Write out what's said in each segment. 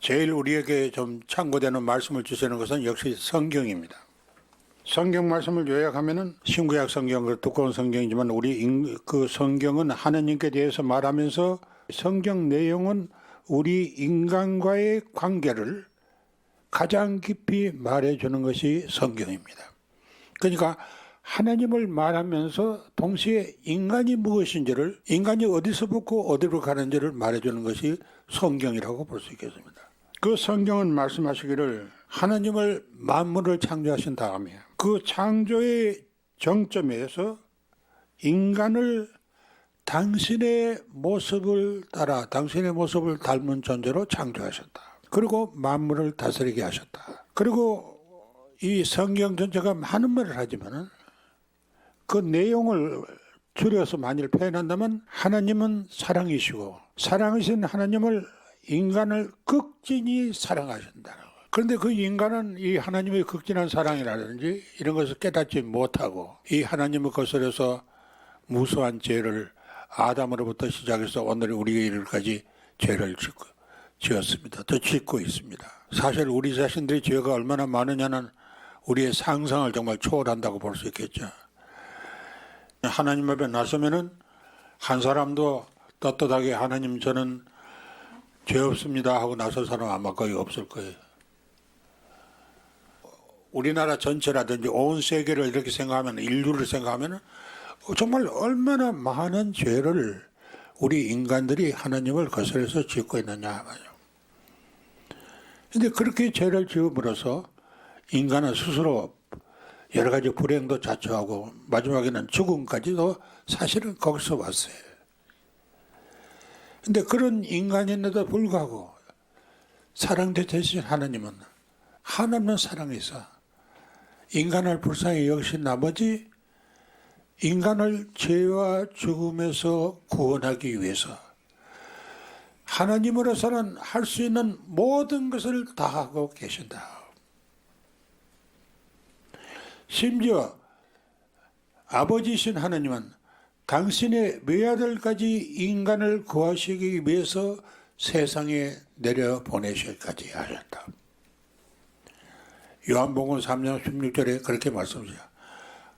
제일 우리에게 좀 참고되는 말씀을 주시는 것은 역시 성경입니다. 성경 말씀을 요약하면은 신구약 성경, 그 두꺼운 성경이지만 그 성경은 하나님께 대해서 말하면서 성경 내용은 우리 인간과의 관계를 가장 깊이 말해주는 것이 성경입니다. 그러니까 하나님을 말하면서 동시에 인간이 무엇인지를, 인간이 어디서부터 어디로 가는지를 말해주는 것이 성경이라고 볼 수 있겠습니다. 그 성경은 말씀하시기를 하나님을 만물을 창조하신 다음에 그 창조의 정점에서 인간을 당신의 모습을 따라 당신의 모습을 닮은 존재로 창조하셨다. 그리고 만물을 다스리게 하셨다. 그리고 이 성경 전체가 많은 말을 하지만은 그 내용을 줄여서 만일 표현한다면 하나님은 사랑이시고 사랑이신 하나님을 인간을 극진히 사랑하신다. 그런데 그 인간은 이 하나님의 극진한 사랑이라든지 이런 것을 깨닫지 못하고 이 하나님을 거스려서 무수한 죄를 아담으로부터 시작해서 오늘 우리의 일까지 죄를 지었습니다. 또 짓고 있습니다. 사실 우리 자신들이 죄가 얼마나 많으냐는 우리의 상상을 정말 초월한다고 볼 수 있겠죠. 하나님 앞에 나서면은 한 사람도 떳떳하게 하나님 저는 죄 없습니다 하고 나설 사람 아마 거의 없을 거예요. 우리나라 전체라든지 온 세계를 이렇게 생각하면, 인류를 생각하면 정말 얼마나 많은 죄를 우리 인간들이 하나님을 거스려서 짓고 있느냐 말이죠. 그런데 그렇게 죄를 지음으로써 인간은 스스로 여러 가지 불행도 자초하고 마지막에는 죽음까지도 사실은 거기서 왔어요. 그런데 그런 인간인데도 불구하고 사랑되신 하나님은 한없는 사랑이 있어 인간을 불쌍히 여기신 나머지 인간을 죄와 죽음에서 구원하기 위해서 하나님으로서는 할 수 있는 모든 것을 다 하고 계신다. 심지어 아버지이신 하나님은 당신의 외아들까지 인간을 구하시기 위해서 세상에 내려보내시기까지 하셨다. 요한복음 3장 16절에 그렇게 말씀하세요.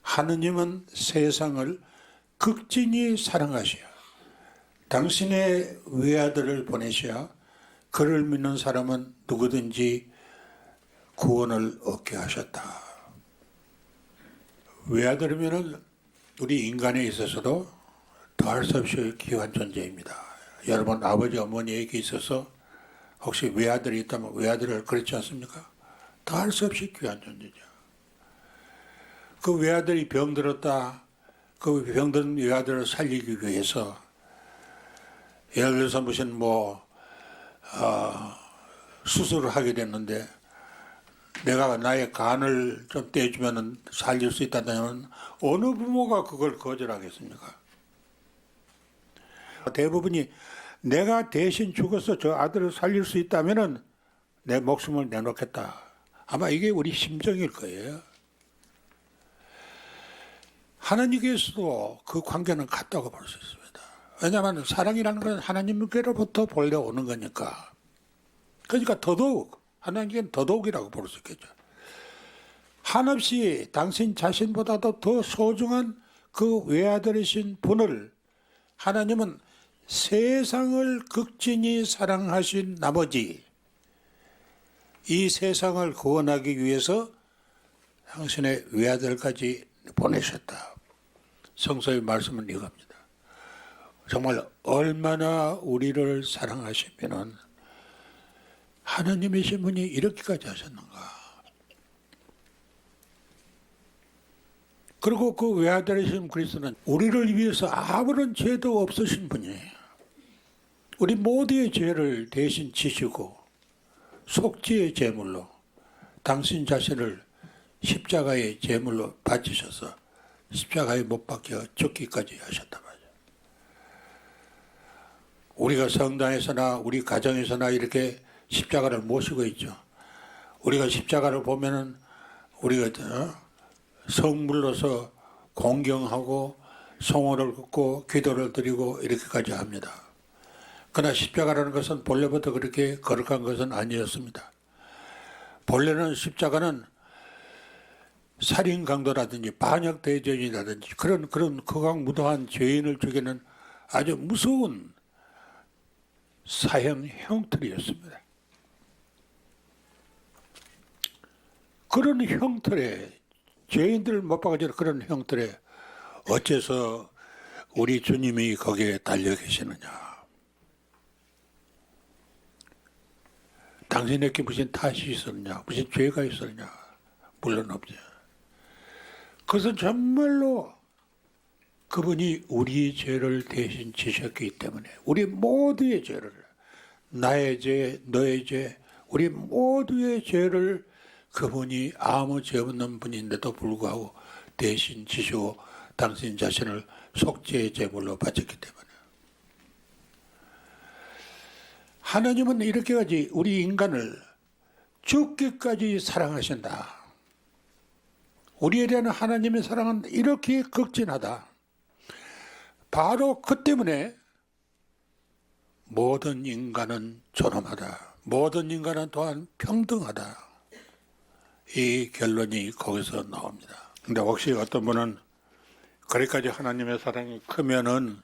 하느님은 세상을 극진히 사랑하시어 당신의 외아들을 보내시어 그를 믿는 사람은 누구든지 구원을 얻게 하셨다. 외아들이면 우리 인간에 있어서도 더할 수 없이 귀한 존재입니다. 여러분 아버지 어머니에게 있어서 혹시 외아들이 있다면 외아들을 그렇지 않습니까? 더할 수 없이 귀한 존재죠. 그 외아들이 병들었다. 그 병든 외아들을 살리기 위해서 예를 들어서 무슨 수술을 하게 됐는데 내가 나의 간을 좀 떼주면 살릴 수 있다면 어느 부모가 그걸 거절하겠습니까? 대부분이 내가 대신 죽어서 저 아들을 살릴 수 있다면 내 목숨을 내놓겠다. 아마 이게 우리 심정일 거예요. 하나님께서도 그 관계는 같다고 볼 수 있습니다. 왜냐하면 사랑이라는 건 하나님께로부터 본래 오는 거니까. 그러니까 더더욱 하나님께는 더더욱이라고 볼 수 있겠죠. 한없이 당신 자신보다도 더 소중한 그 외아들이신 분을 하나님은 세상을 극진히 사랑하신 나머지 이 세상을 구원하기 위해서 당신의 외아들까지 보내셨다. 성서의 말씀은 이겁니다. 정말 얼마나 우리를 사랑하시면은 하나님이신 분이 이렇게까지 하셨는가. 그리고 그 외아들이신 그리스도는 우리를 위해서 아무런 죄도 없으신 분이에요. 우리 모두의 죄를 대신 지시고 속죄의 제물로 당신 자신을 십자가의 제물로 바치셔서 십자가에 못 박혀 죽기까지 하셨단 말이에요. 우리가 성당에서나 우리 가정에서나 이렇게 십자가를 모시고 있죠. 우리가 십자가를 보면은 우리가 성물로서 공경하고 성호를 긋고 기도를 드리고 이렇게까지 합니다. 그러나 십자가라는 것은 본래부터 그렇게 거룩한 것은 아니었습니다. 본래는 십자가는 살인 강도라든지 반역 대전이라든지 그런 극악무도한 죄인을 죽이는 아주 무서운 사형 형틀이었습니다. 그런 형틀에 죄인들을 못 박아주는 그런 형틀에 어째서 우리 주님이 거기에 달려 계시느냐? 당신에게 무슨 탓이 있었느냐? 무슨 죄가 있었느냐? 물론 없죠. 그것은 정말로 그분이 우리 죄를 대신 지셨기 때문에 우리 모두의 죄를, 나의 죄, 너의 죄, 우리 모두의 죄를 그분이 아무 죄 없는 분인데도 불구하고 대신 지시고 당신 자신을 속죄의 제물로 바쳤기 때문에. 하나님은 이렇게까지 우리 인간을 죽기까지 사랑하신다. 우리에 대한 하나님의 사랑은 이렇게 극진하다. 바로 그 때문에 모든 인간은 존엄하다. 모든 인간은 또한 평등하다. 이 결론이 거기서 나옵니다. 근데 혹시 어떤 분은 그렇게까지 하나님의 사랑이 크면은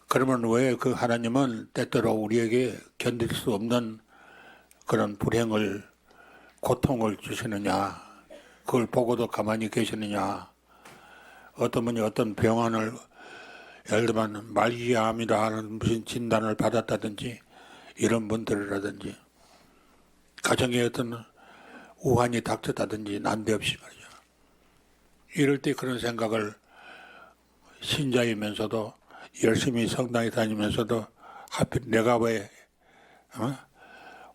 그러면 왜 그 하나님은 때때로 우리에게 견딜 수 없는 그런 불행을, 고통을 주시느냐? 그걸 보고도 가만히 계시느냐? 어떤 분이 어떤 병환을 예를 들면 말기암이라 하는 무슨 진단을 받았다든지 이런 분들이라든지 가정에 어떤 우환이 닥쳤다든지 난데없이 말이죠. 이럴 때 그런 생각을 신자이면서도 열심히 성당에 다니면서도 하필 내가 왜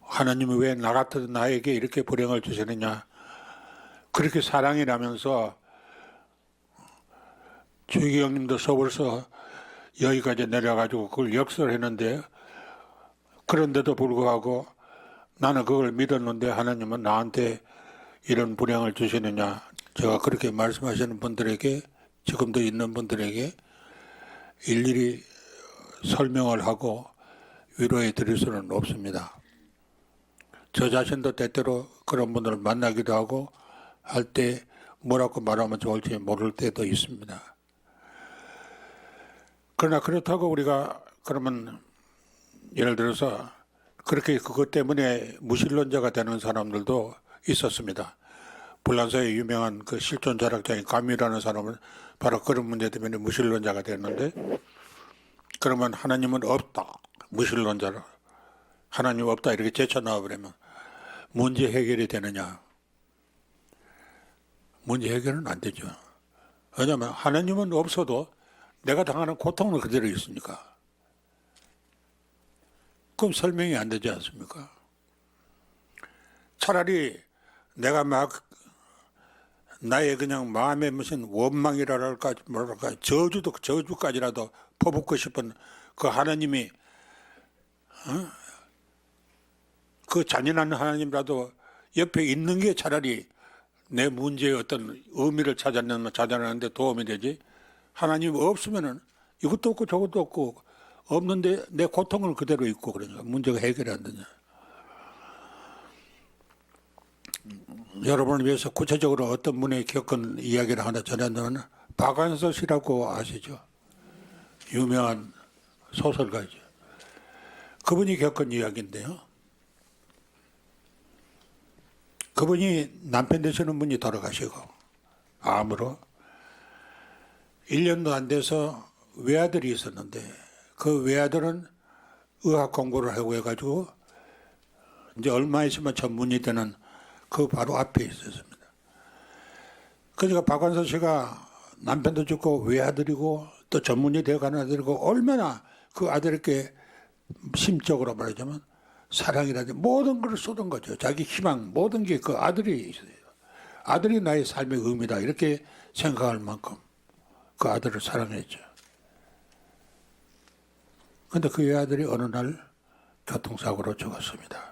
하나님이 왜 나 같은 나에게 이렇게 불행을 주시느냐, 그렇게 사랑이라면서 주기경님도 서울서 여기까지 내려가지고 그걸 역설했는데 그런데도 불구하고 나는 그걸 믿었는데 하나님은 나한테 이런 불행을 주시느냐. 제가 그렇게 말씀하시는 분들에게, 지금도 있는 분들에게 일일이 설명을 하고 위로해 드릴 수는 없습니다. 저 자신도 때때로 그런 분들을 만나기도 하고 할 때 뭐라고 말하면 좋을지 모를 때도 있습니다. 그러나 그렇다고 우리가 그러면 예를 들어서 그렇게 그것 때문에 무신론자가 되는 사람들도 있었습니다. 불란서의 유명한 그 실존 철학자인 가뮈라는 사람은 바로 그런 문제 때문에 무신론자가 됐는데, 그러면 하나님은 없다, 무신론자로 하나님 없다 이렇게 제쳐나와 버리면 문제 해결이 되느냐? 문제 해결은 안 되죠. 왜냐하면 하나님은 없어도 내가 당하는 고통은 그대로 있으니까. 그럼 설명이 안 되지 않습니까? 차라리 내가 막 나의 그냥 마음에 무슨 원망이랄까 뭐랄까 저주까지라도 퍼붓고 싶은 그 하나님이 그 잔인한 하나님이라도 옆에 있는 게 차라리 내 문제의 어떤 의미를 찾아내는 데 도움이 되지, 하나님 없으면은 이것도 없고 저것도 없고 없는데 내 고통을 그대로 있고 그러니까 문제가 해결이 안 되냐. 여러분을 위해서 구체적으로 어떤 분이 겪은 이야기를 하나 전한다면 박완서 씨라고 아시죠? 유명한 소설가죠. 그분이 겪은 이야기인데요. 그분이 남편 되시는 분이 돌아가시고 암으로 1년도 안 돼서 외아들이 있었는데 그 외아들은 의학 공부를 하고 해가지고 이제 얼마 있으면 전문의 되는 그 바로 앞에 있었습니다. 그러니까 박완서 씨가 남편도 죽고 외아들이고 또 전문의 되어가는 아들이고 얼마나 그 아들에게 심적으로 말하자면 사랑이라든지 모든 걸 쏟은 거죠. 자기 희망 모든 게 그 아들이 있어요. 아들이 나의 삶의 의미다 이렇게 생각할 만큼 그 아들을 사랑했죠. 그런데 그 외아들이 어느 날 교통사고로 죽었습니다.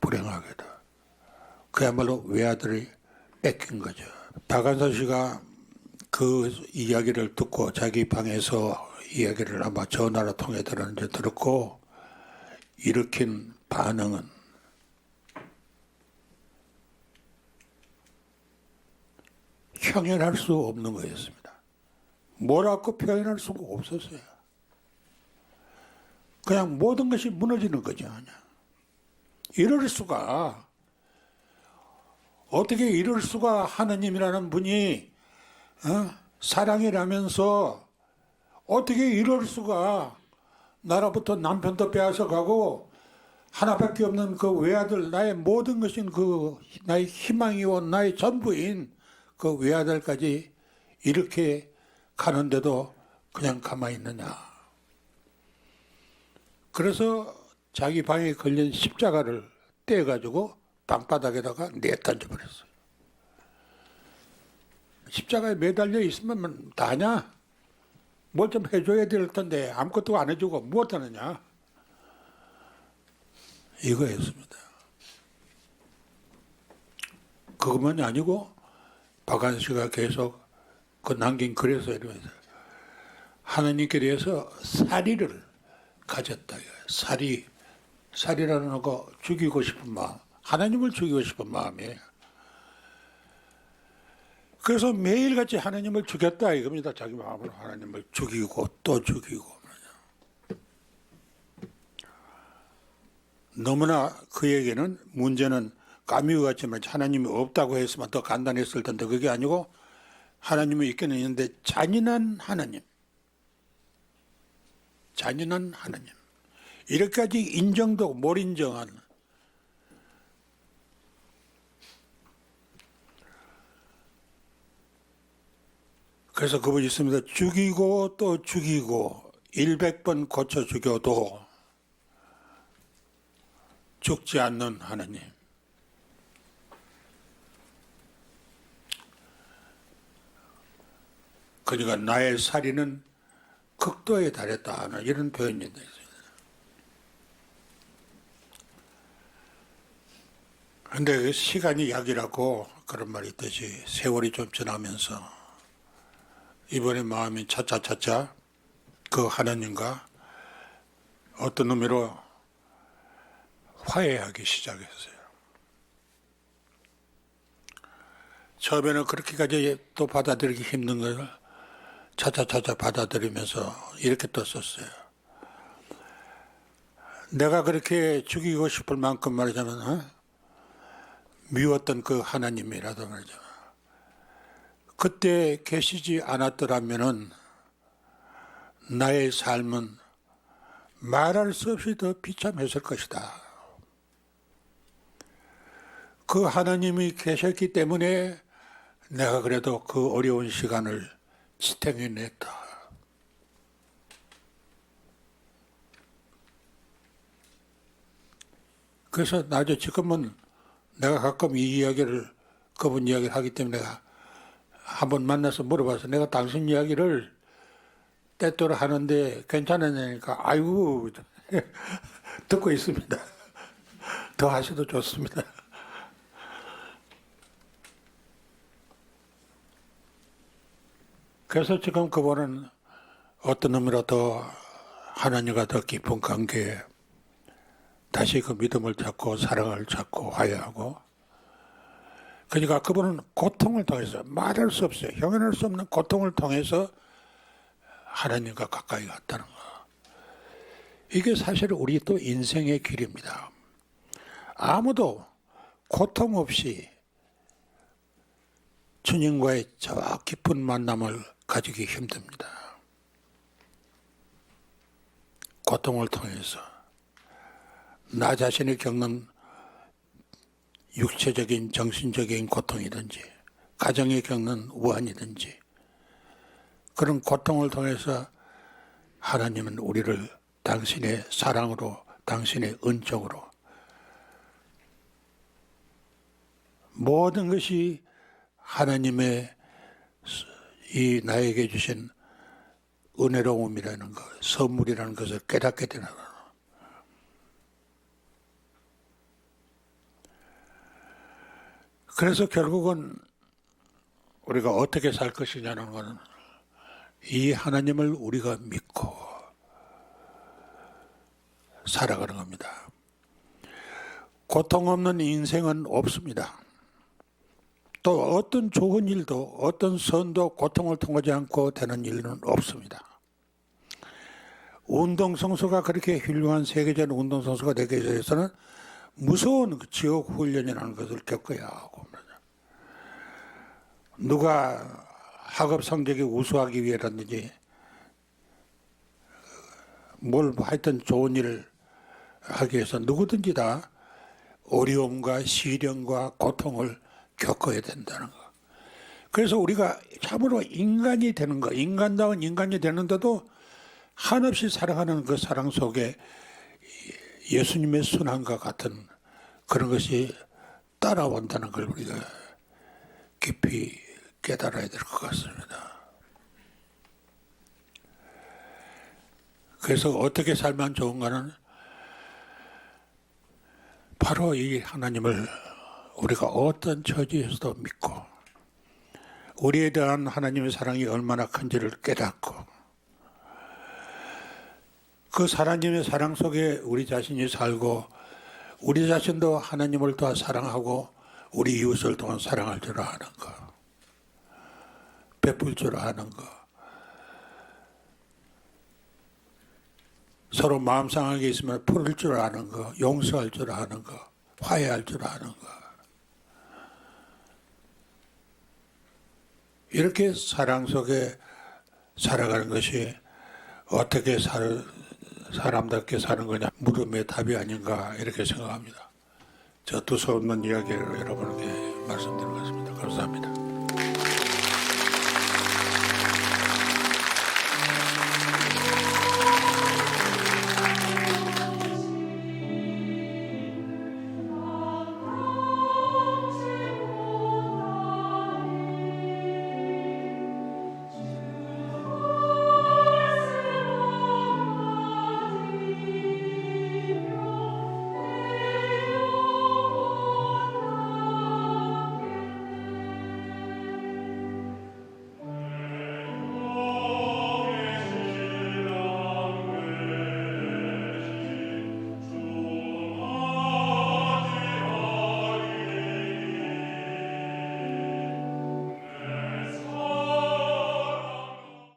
불행하게도. 그야말로 외아들이 뺏긴 거죠. 박완서 씨가 그 이야기를 듣고 자기 방에서 이야기를 아마 전화로 통해 들었는지 들었고 일으킨 반응은 형연할 수 없는 거였습니다. 뭐라고 표현할 수가 없었어요. 그냥 모든 것이 무너지는 거죠. 그냥. 이럴 수가, 어떻게 이럴 수가, 하느님이라는 분이 사랑이라면서 어떻게 이럴 수가, 나로부터 남편도 빼앗아 가고 하나밖에 없는 그 외아들, 나의 모든 것인 그 나의 희망이고 나의 전부인 그 외아들까지 이렇게 가는데도 그냥 가만히 있느냐. 그래서 자기 방에 걸린 십자가를 떼가지고 방바닥에다가 내던져버렸어요. 십자가에 매달려 있으면 다냐? 뭘 좀 해줘야 될 텐데 아무것도 안 해주고 무엇 하느냐? 이거였습니다. 그것만이 아니고 박한수가 계속 그 남긴 글에서 이러면서 하나님께 대해서 사리를 가졌다. 사리라는 거 죽이고 싶은 마음, 하나님을 죽이고 싶은 마음이에요. 그래서 매일같이 하나님을 죽였다 이겁니다. 자기 마음으로 하나님을 죽이고 또 죽이고. 너무나 그에게는 문제는 까미우 같지만 하나님이 없다고 했으면 더 간단했을 텐데 그게 아니고 하나님이 있기는 있는데 잔인한 하나님. 이렇게까지 인정도 못 인정한. 그래서 그분이 있습니다. 죽이고 또 죽이고 100번 고쳐 죽여도 죽지 않는 하나님. 그러니까 나의 살인은 극도에 달했다 하는 이런 표현이 있습니다. 그런데 시간이 약이라고 그런 말이 있듯이 세월이 좀 지나면서 이번에 마음이 차차차차 그 하나님과 어떤 의미로 화해하기 시작했어요. 처음에는 그렇게까지 또 받아들이기 힘든 걸 차차차차 받아들이면서 이렇게 또 썼어요. 내가 그렇게 죽이고 싶을 만큼 말하자면 미웠던 그 하나님이라도 말이죠. 그때 계시지 않았더라면은 나의 삶은 말할 수 없이 더 비참했을 것이다. 그 하나님이 계셨기 때문에 내가 그래도 그 어려운 시간을 지탱해냈다. 그래서 나도 지금은 내가 가끔 이 이야기를 그분 이야기를 하기 때문에 내가 한번 만나서 물어봐서 내가 당신 이야기를 때때로 하는데 괜찮았냐니까 아이고 듣고 있습니다. 더 하셔도 좋습니다. 그래서 지금 그분은 어떤 의미로 더 하나님과 더 깊은 관계에 다시 그 믿음을 찾고 사랑을 찾고 화해하고 그러니까 그분은 고통을 통해서 말할 수 없어요. 형언할 수 없는 고통을 통해서 하나님과 가까이 갔다는 거. 이게 사실 우리 또 인생의 길입니다. 아무도 고통 없이 주님과의 저 깊은 만남을 가지기 힘듭니다. 고통을 통해서 나 자신이 겪는 육체적인 정신적인 고통이든지 가정이 겪는 우환이든지 그런 고통을 통해서 하나님은 우리를 당신의 사랑으로 당신의 은총으로 모든 것이 하나님의 이 나에게 주신 은혜로움이라는 것, 선물이라는 것을 깨닫게 되는 것. 그래서 결국은 우리가 어떻게 살 것이냐는 것은 이 하나님을 우리가 믿고 살아가는 겁니다. 고통 없는 인생은 없습니다. 또 어떤 좋은 일도 어떤 선도 고통을 통하지 않고 되는 일은 없습니다. 운동선수가 그렇게 훌륭한 세계적인 운동선수가 되기 위해서는 무서운 지옥 훈련이라는 것을 겪어야 하고, 누가 학업 성적이 우수하기 위해라든지 뭘 하여튼 좋은 일을 하기 위해서 누구든지 다 어려움과 시련과 고통을 겪어야 된다는 거. 그래서 우리가 참으로 인간이 되는 거, 인간다운 인간이 되는데도 한없이 사랑하는 그 사랑 속에 예수님의 순환과 같은 그런 것이 따라온다는 걸 우리가 깊이 깨달아야 될 것 같습니다. 그래서 어떻게 살면 좋은가는 바로 이 하나님을 우리가 어떤 처지에서도 믿고 우리에 대한 하나님의 사랑이 얼마나 큰지를 깨닫고 그 하나님의 사랑 속에 우리 자신이 살고 우리 자신도 하나님을 더 사랑하고 우리 이웃을 또한 사랑할 줄 아는 것, 베풀 줄 아는 것, 서로 마음 상하게 있으면 풀을 줄 아는 것, 용서할 줄 아는 것, 화해할 줄 아는 것. 이렇게 사랑 속에 살아가는 것이 어떻게 사람답게 사는 거냐 물음의 답이 아닌가 이렇게 생각합니다. 저 두서없는 이야기를 여러분에게 말씀드리겠습니다. 감사합니다.